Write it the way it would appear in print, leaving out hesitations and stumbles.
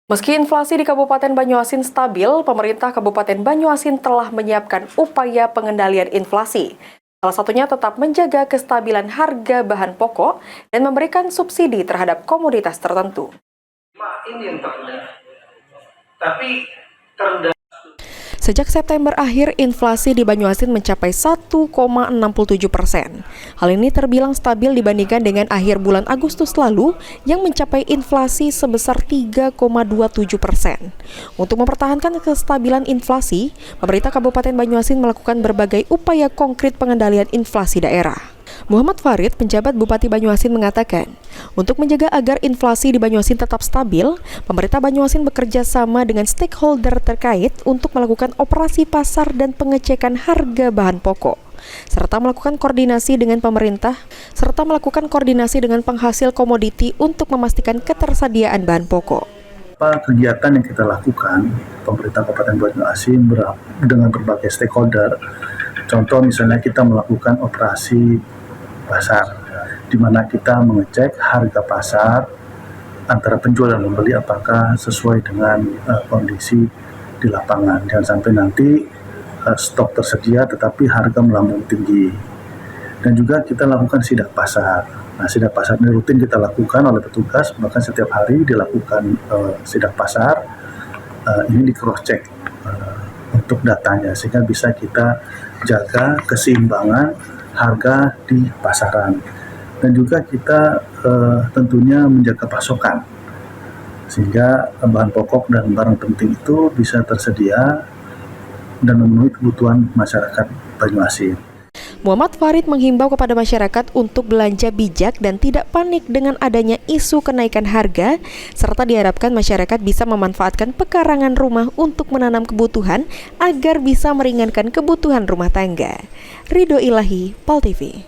Meski inflasi di Kabupaten Banyuasin stabil, pemerintah Kabupaten Banyuasin telah menyiapkan upaya pengendalian inflasi. Salah satunya tetap menjaga kestabilan harga bahan pokok dan memberikan subsidi terhadap komoditas tertentu. Ini yang terendah, tapi terendah. Sejak September akhir, inflasi di Banyuasin mencapai 1,67%. Hal ini terbilang stabil dibandingkan dengan akhir bulan Agustus lalu yang mencapai inflasi sebesar 3,27%. Untuk mempertahankan kestabilan inflasi, pemerintah Kabupaten Banyuasin melakukan berbagai upaya konkret pengendalian inflasi daerah. Muhammad Farid, penjabat Bupati Banyuasin, mengatakan, untuk menjaga agar inflasi di Banyuasin tetap stabil, pemerintah Banyuasin bekerja sama dengan stakeholder terkait untuk melakukan operasi pasar dan pengecekan harga bahan pokok, serta melakukan koordinasi dengan penghasil komoditi untuk memastikan ketersediaan bahan pokok. Kegiatan yang kita lakukan, pemerintah Kabupaten Banyuasin dengan berbagai stakeholder. Contoh misalnya kita melakukan operasi pasar, di mana kita mengecek harga pasar antara penjual dan pembeli apakah sesuai dengan kondisi di lapangan. Jangan sampai nanti stok tersedia tetapi harga melambung tinggi. Dan juga kita lakukan sidak pasar. Nah, sidak pasar ini rutin kita lakukan oleh petugas, bahkan setiap hari dilakukan sidak pasar. Ini di cross check untuk datanya sehingga bisa kita jaga keseimbangan harga di pasaran, dan juga kita tentunya menjaga pasokan sehingga bahan pokok dan barang penting itu bisa tersedia dan memenuhi kebutuhan masyarakat Banyuasin. Muhammad Farid menghimbau kepada masyarakat untuk belanja bijak dan tidak panik dengan adanya isu kenaikan harga, serta diharapkan masyarakat bisa memanfaatkan pekarangan rumah untuk menanam kebutuhan agar bisa meringankan kebutuhan rumah tangga. Ridho Ilahi, PAL TV.